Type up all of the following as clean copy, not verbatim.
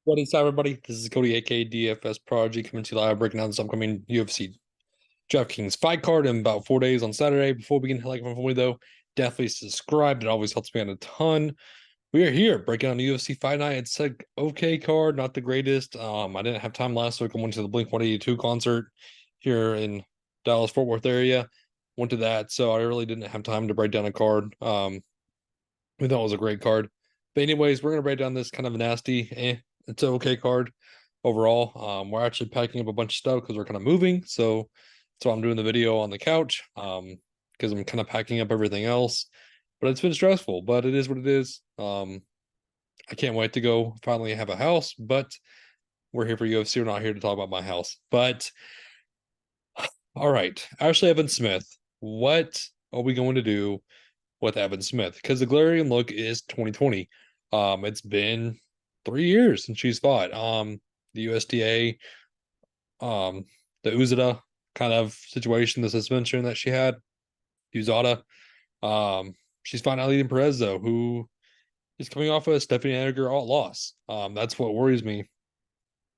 What is up, everybody? This is Cody, aka DFS Prodigy, coming to you live, breaking down this upcoming UFC DraftKings fight card in about 4 days on Saturday. Before we begin, like my family though, definitely subscribe. It always helps me out a ton. We are here breaking down the UFC Fight Night. It's a okay card, not the greatest. I didn't have time last week. I went to the Blink 182 concert here in Dallas Fort Worth area. Went to that, so I really didn't have time to break down a card. We thought it was a great card. But anyways, we're gonna break down this kind of nasty, it's an okay card overall. We're actually packing up a bunch of stuff because we're kind of moving. So I'm doing the video on the couch. Because I'm kind of packing up everything else. But it's been stressful, but it is what it is. I can't wait to go finally have a house, but we're here for UFC. We're not here to talk about my house. But all right, Ashley Evan Smith. What are we going to do with Evan Smith? Because the glaring look is 2020. It's been 3 years since she's fought. The USDA, the Uzada kind of situation, the suspension that she had, USADA. She's fought Aliden Perez though, who is coming off a Stephanie Edgar loss. That's what worries me.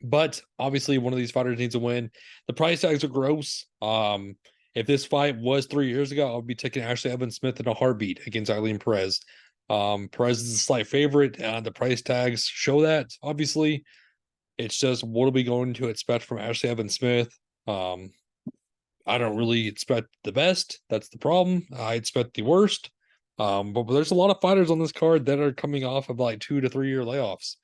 But obviously, one of these fighters needs a win. The price tags are gross. If this fight was 3 years ago, I would be taking Ashley Evan Smith in a heartbeat against Eileen Perez. Perez is a slight favorite. The price tags show that, obviously. It's just what are we going to expect from Ashley Evan Smith? I don't really expect the best. That's the problem. I expect the worst. But there's a lot of fighters on this card that are coming off of like 2 to 3 year layoffs.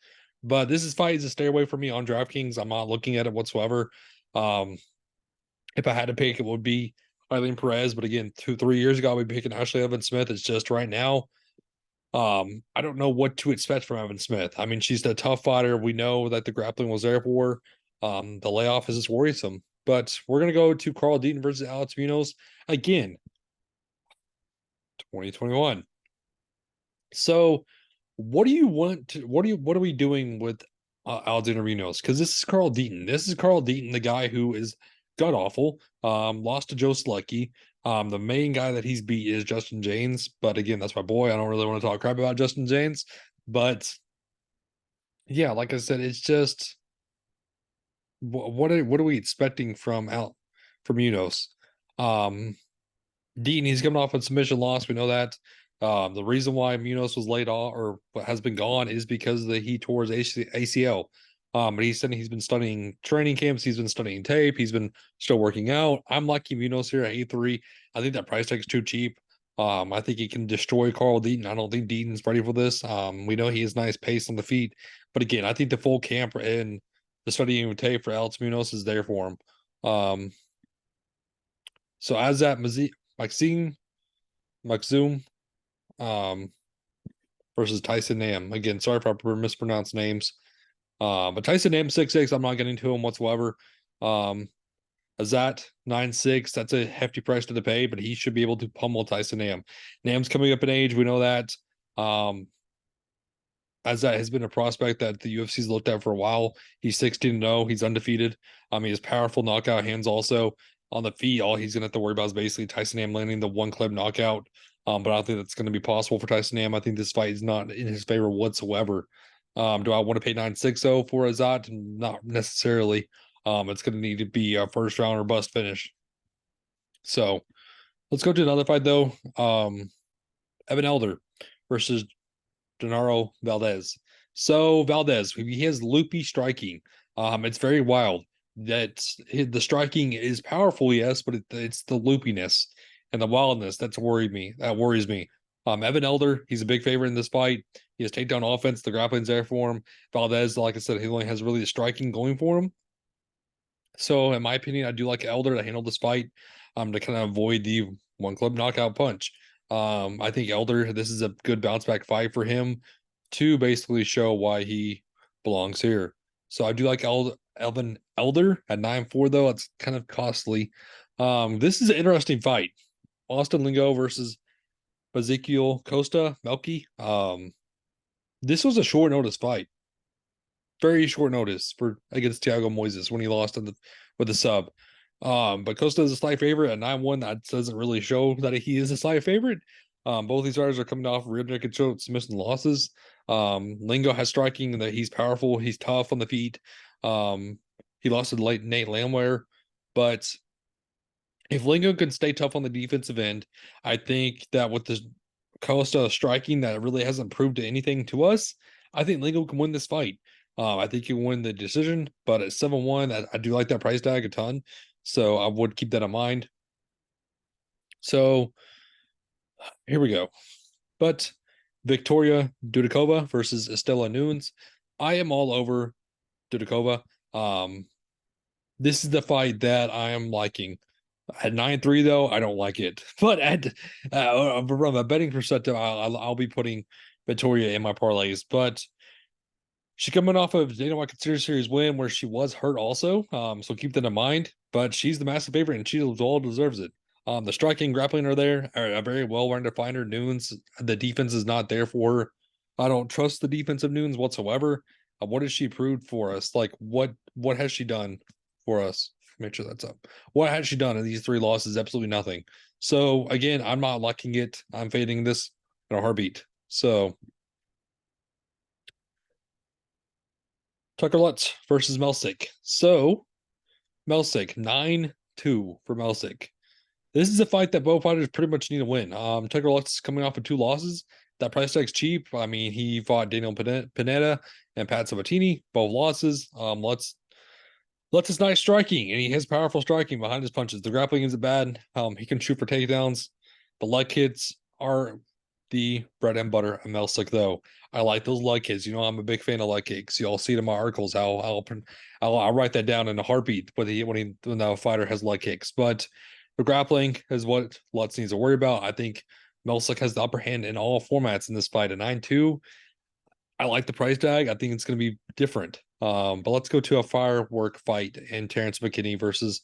But this fight is a stay away from me on DraftKings. I'm not looking at it whatsoever. If I had to pick, it would be Eileen Perez. But again, 2 3 years ago, I would be picking Ashley Evan Smith. It's just right now. I don't know what to expect from Evan Smith. I mean, she's a tough fighter. We know that the grappling was there for her. The layoff is just worrisome. But we're gonna go to Carl Deaton versus Alex Munoz again. 2021. So, what do you want to? What are we doing with Alexander Munoz? Because this is Carl Deaton. This is Carl Deaton, the guy who is god awful. Lost to Joe Selecki. The main guy that he's beat is Justin James, but again, that's my boy. I don't really want to talk crap about Justin James, but yeah, like I said, it's just what are we expecting from Munoz? Dean, he's coming off a submission loss. We know that. The reason why Munoz was laid off or has been gone is because he tore his ACL. But he said he's been studying training camps. He's been studying tape. He's been still working out. I'm liking Munoz here at 8-3. I think that price tag is too cheap. I think he can destroy Carl Deaton. I don't think Deaton's ready for this. We know he has nice pace on the feet. But again, I think the full camp and the studying tape for Alex Munoz is there for him. So as that Maxim versus Tyson Nam. Again, sorry if I mispronounce names. But Tyson Nam 6'6", I'm not getting to him whatsoever. Azat 9'6", that's a hefty price to pay, but he should be able to pummel Tyson Nam. Nam's coming up in age, we know that. Azat has been a prospect that the UFC's looked at for a while. He's 16-0, he's undefeated. He has powerful knockout hands also. On the feet, all he's gonna have to worry about is basically Tyson Nam landing the one clip knockout. But I don't think that's going to be possible for Tyson Nam. I think this fight is not in his favor whatsoever. Do I want to pay 960 for Azat? Not necessarily. It's going to need to be a first round or bust finish. So let's go to another fight though. Evan Elder versus Genaro Valdez. So Valdez, he has loopy striking. It's very wild. That the striking is powerful, yes, but it's the loopiness and the wildness that's worried me. That worries me. Evan Elder, he's a big favorite in this fight. He has takedown offense. The grappling's there for him. Valdez, like I said, he only has really the striking going for him. So, in my opinion, I do like Elder to handle this fight, to kind of avoid the one club knockout punch. I think Elder, this is a good bounce back fight for him to basically show why he belongs here. So I do like Evan Elder at 9-4 though. It's kind of costly. This is an interesting fight. Austin Lingo versus Ezekiel Costa Melky. This was a short notice fight. Very short notice for against Thiago Moises when he lost with the sub. But Costa is a slight favorite at 9-1. That doesn't really show that he is a slight favorite. Both these fighters are coming off rear naked choke submission losses. Lingo has striking that he's powerful, he's tough on the feet. He lost to late Nate Landwehr, but if Lingo can stay tough on the defensive end, I think that with the Costa striking that really hasn't proved anything to us, I think Lingo can win this fight. I think he can win the decision, but at 7-1, I do like that price tag a ton. So I would keep that in mind. So here we go. But Victoria Dudikova versus Estela Nunes. I am all over Dudikova. This is the fight that I am liking. At 9-3 though, I don't like it. But from a betting perspective, I'll be putting Victoria in my parlays. But she's coming off of Dana White Consider Series win where she was hurt also. So keep that in mind. But she's the massive favorite and she all deserves it. The striking, grappling are there. A very well-rounded fighter. Nunes, the defense is not there for her. I don't trust the defense of Nunes whatsoever. What has she proved for us? Like what has she done for us? Make sure that's up. What has she done in these 3 losses? Absolutely nothing. So again, I'm not liking it. I'm fading this in a heartbeat. So Tucker Lutz versus Melsick. So Melsick 9-2 for Melsick. This is a fight that both fighters pretty much need to win. Tucker Lutz is coming off of 2 losses. That price tag's cheap. I mean, he fought Daniel Pineda and Pat Sabatini, both losses. Lutz is nice striking, and he has powerful striking behind his punches. The grappling isn't bad. He can shoot for takedowns. The leg hits are the bread and butter of Melsick, though. I like those leg kicks. You know, I'm a big fan of leg kicks. You'll see it in my articles. I'll write that down in a heartbeat when the fighter has leg kicks. But the grappling is what Lutz needs to worry about. I think Melsick has the upper hand in all formats in this fight. At 9-2, I like the price tag. I think it's going to be different. But let's go to a firework fight in Terrence McKinney versus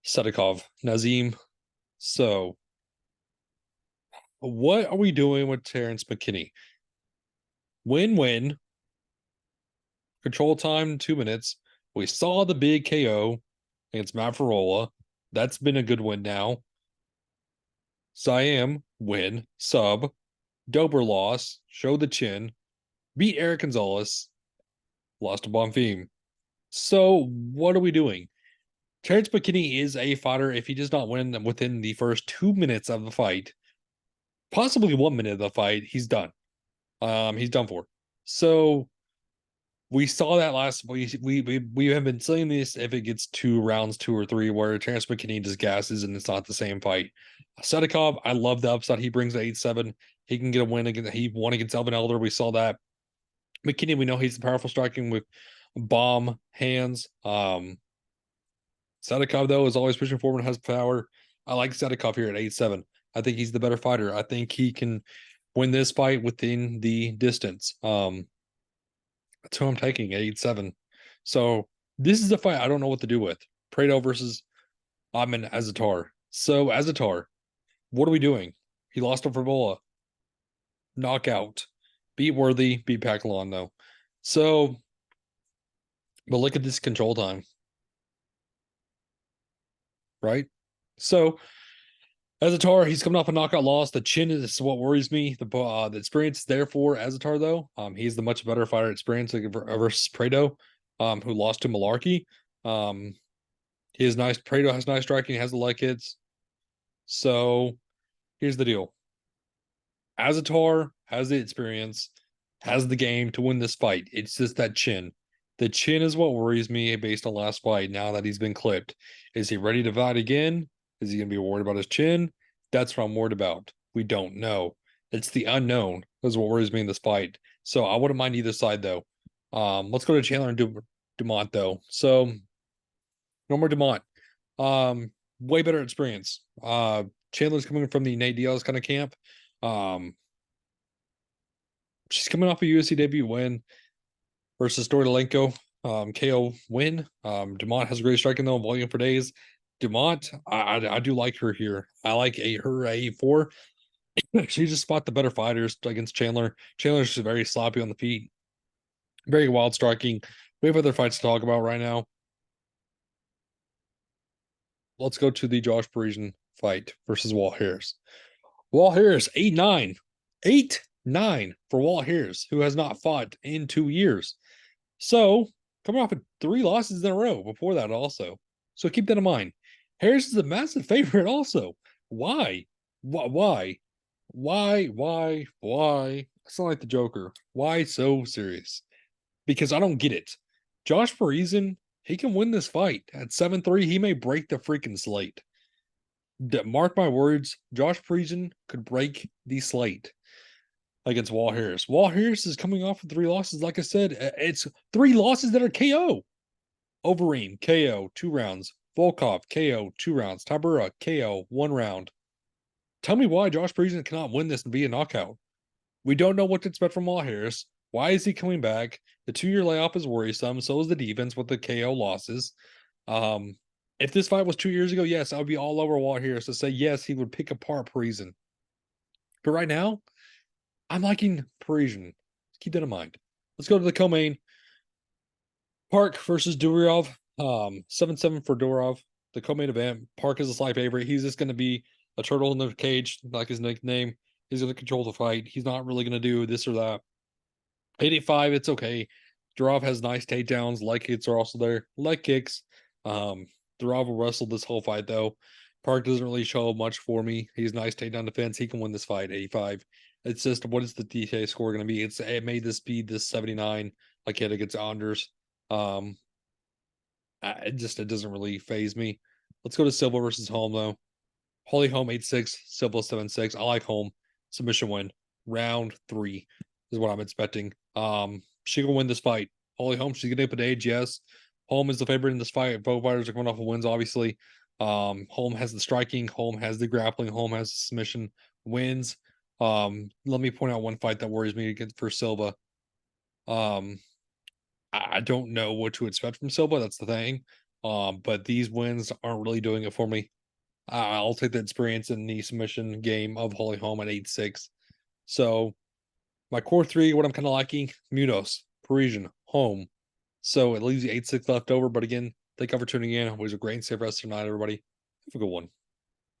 Sedikov Nazim. So, what are we doing with Terrence McKinney? Win-win. Control time 2 minutes. We saw the big KO against Matt Farola. That's been a good win now. Siam win, sub, Dober loss, show the chin, beat Eric Gonzalez, lost to Bonfim. So what are we doing? Terrence McKinney is a fighter. If he does not win within the first 2 minutes of the fight, possibly 1 minute of the fight, he's done. He's done for. So we saw that last we have been saying this if it gets 2 rounds, 2 or 3, where Terrence McKinney just gasses and it's not the same fight. Sedikov, I love the upside he brings to 8-7. He can get a win against he won against Elvin Elder. We saw that. McKinney, we know he's powerful striking with bomb hands. Sedikov, though, is always pushing forward and has power. I like Sedikov here at 8-7. I think he's the better fighter. I think he can win this fight within the distance. That's who I'm taking at 8-7. So this is a fight I don't know what to do with. Prado versus Ahmed Azatar. So Azatar, what are we doing? He lost to Verbola. Knockout. Beat Worthy, beat Pacalon, though. So, but look at this control time. Right? So, Azatar, he's coming off a knockout loss. The chin is what worries me. The experience is there for Azatar, though. He's the much better fighter experience versus Prado, who lost to Malarkey. He is nice. Prado has nice striking, has the leg hits. So here's the deal. Azatar has the experience, has the game to win this fight. It's just that chin. The chin is what worries me based on last fight. Now that he's been clipped, is he ready to fight again? Is he going to be worried about his chin? That's what I'm worried about. We don't know. It's the unknown. That's what worries me in this fight. So I wouldn't mind either side, though. Let's go to Chandler and Dumont, though. So no more Dumont. Way better experience. Chandler's coming from the Nate Diaz kind of camp. She's coming off a UFC debut win versus Storilenko. KO win. Dumont has a great striking though, volume for days. Dumont, I do like her here. I like her at 8-4. She just fought the better fighters against Chandler. Chandler's just very sloppy on the feet. Very wild striking. We have other fights to talk about right now. Let's go to the Josh Parisian fight versus Walt Harris. Walt Harris, 8-9. 8 9 for Walt Harris, who has not fought in 2 years. So, coming off of 3 losses in a row before that also. So keep that in mind. Harris is a massive favorite also. Why? Why? Why? I sound like the Joker. Why so serious? Because I don't get it. Josh Parisian, he can win this fight. At 7-3, he may break the freaking slate. Mark my words, Josh Parisian could break the slate against Walt Harris. Walt Harris is coming off of 3 losses. Like I said, it's 3 losses that are KO. Overeem, KO, 2 rounds. Volkov, KO, 2 rounds. Tabura, KO, 1 round. Tell me why Josh Parisian cannot win this and be a knockout. We don't know what to expect from Walt Harris. Why is he coming back? The 2-year layoff is worrisome. So is the defense with the KO losses. If this fight was 2 years ago, yes, I would be all over Walt Harris to say yes, he would pick apart Parisian. But right now, I'm liking Parisian. Keep that in mind. Let's go to the co-main. Park versus Durov. 7-7 for Durov. The co-main event. Park is a slight favorite. He's just going to be a turtle in the cage, like his nickname. He's going to control the fight. He's not really going to do this or that. 85, it's okay. Durov has nice takedowns. Leg kicks are also there. Leg kicks. Durov will wrestle this whole fight, though. Park doesn't really show much for me. He's nice takedown defense. He can win this fight, 85. It's just, what is the DK score going to be? It made this be this 79, like it against Anders. It doesn't really phase me. Let's go to Silva versus Holm, though. Holly Holm 8-6, Silva 7-6. I like Holm. Submission win. Round 3 is what I'm expecting. She can win this fight. Holly Holm, she's getting up at age, yes. Holm is the favorite in this fight. Both fighters are coming off of wins, obviously. Holm has the striking, Holm has the grappling, Holm has the submission wins. Let me point out one fight that worries me against for Silva. I don't know what to expect from Silva. That's the thing. But these wins aren't really doing it for me. I'll take the experience in the submission game of Holly Holm at 8-6. So my core 3, what I'm kind of liking: Munoz, Parisian, Holm. So it leaves you 8-6 left over. But again, thank you for tuning in. It was a great and safe rest of the night, everybody. Have a good one.